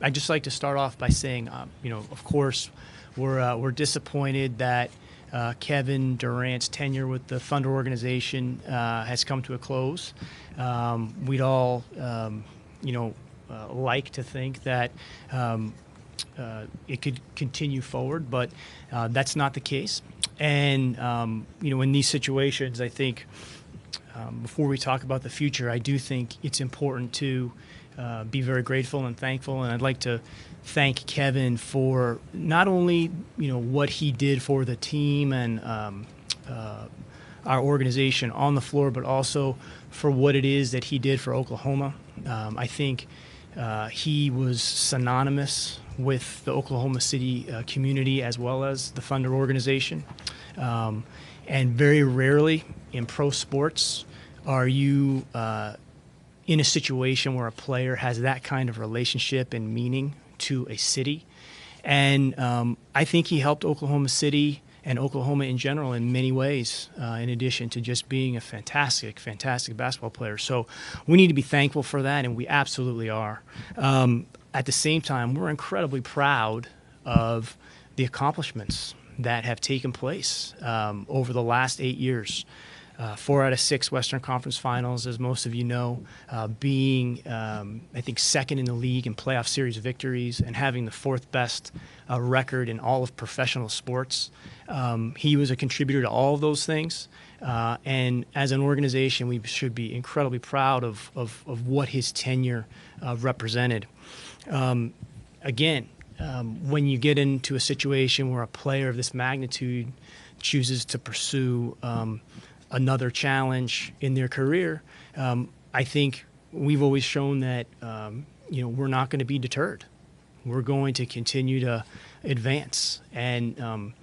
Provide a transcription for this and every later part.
I'd just like to start off by saying, of course, we're disappointed that Kevin Durant's tenure with the Thunder organization has come to a close. We'd all, like to think that it could continue forward, but that's not the case. And in these situations, I think before we talk about the future, I do think it's important to be very grateful and thankful. And I'd like to thank Kevin for not only what he did for the team and our organization on the floor, but also for what it is that he did for Oklahoma. I think he was synonymous with the Oklahoma City community as well as the Thunder organization. And very rarely in pro sports are you in a situation where a player has that kind of relationship and meaning to a city. And I think he helped Oklahoma City and Oklahoma in general in many ways, in addition to just being a fantastic, fantastic basketball player. So we need to be thankful for that, and we absolutely are. At the same time, we're incredibly proud of the accomplishments that have taken place over the last 8 years. 4 out of 6 Western Conference Finals, as most of you know, being, I think, second in the league in playoff series victories and having the 4th best record in all of professional sports. He was a contributor to all of those things. And as an organization, we should be incredibly proud of what his tenure represented. Again, when you get into a situation where a player of this magnitude chooses to pursue another challenge in their career, I think we've always shown that we're not going to be deterred. We're going to continue to advance, and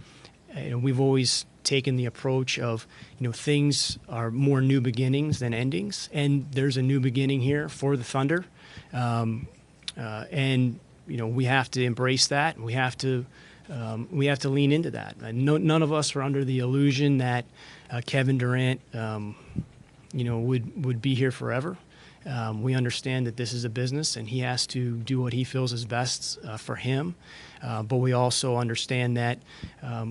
we've always taken the approach of things are more new beginnings than endings, and there's a new beginning here for the Thunder, and we have to embrace that. We have to lean into that. None of us are under the illusion that Kevin Durant, would be here forever. We understand that this is a business, and he has to do what he feels is best for him. But we also understand that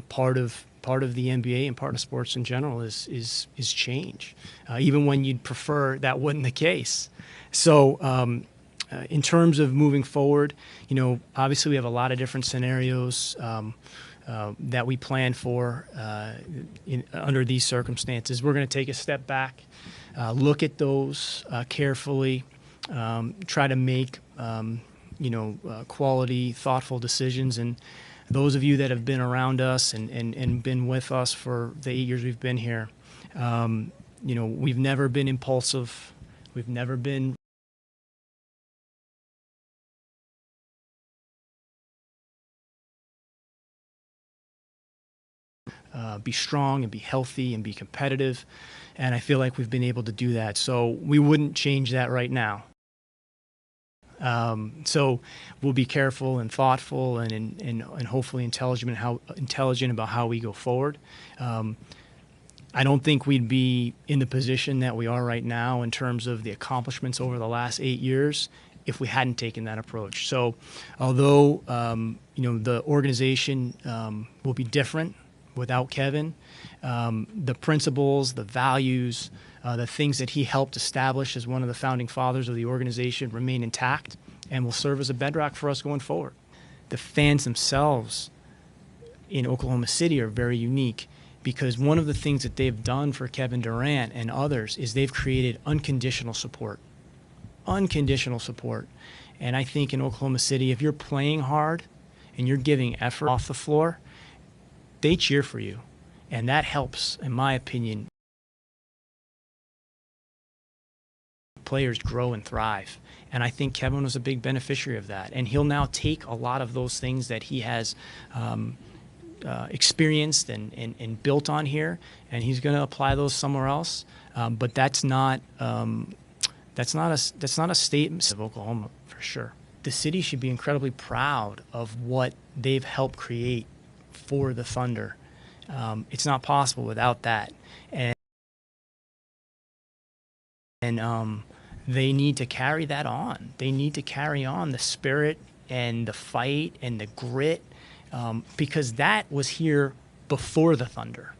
part of the NBA and part of sports in general is change, even when you'd prefer that wasn't the case. So. In terms of moving forward, obviously we have a lot of different scenarios that we plan for under these circumstances. We're going to take a step back, look at those carefully, try to make quality, thoughtful decisions. And those of you that have been around us and been with us for the 8 years we've been here, we've never been impulsive. We've never been be strong and be healthy and be competitive. And I feel like we've been able to do that. So we wouldn't change that right now. So we'll be careful and thoughtful and hopefully intelligent about how we go forward. I don't think we'd be in the position that we are right now in terms of the accomplishments over the last 8 years if we hadn't taken that approach. So although, the organization will be different without Kevin, the principles, the values, the things that he helped establish as one of the founding fathers of the organization remain intact and will serve as a bedrock for us going forward. The fans themselves in Oklahoma City are very unique because one of the things that they've done for Kevin Durant and others is they've created unconditional support. Unconditional support. And I think in Oklahoma City, if you're playing hard and you're giving effort off the floor, they cheer for you. And that helps, in my opinion, players grow and thrive. And I think Kevin was a big beneficiary of that. And he'll now take a lot of those things that he has experienced and built on here, and he's going to apply those somewhere else. But that's not a statement of Oklahoma for sure. The city should be incredibly proud of what they've helped create for the Thunder. It's not possible without that, and they need to carry that on. They need to carry on the spirit and the fight and the grit, because that was here before the Thunder.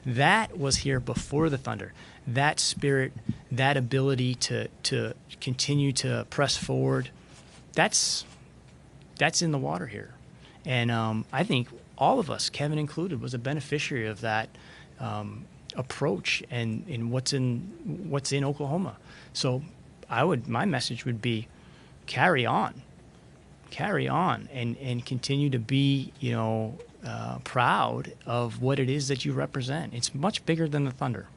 That was here before the Thunder. That spirit, that ability to continue to press forward, that's in the water here. And I think all of us, Kevin included, was a beneficiary of that approach and in what's in Oklahoma. So my message would be carry on and continue to be, proud of what it is that you represent. It's much bigger than the Thunder.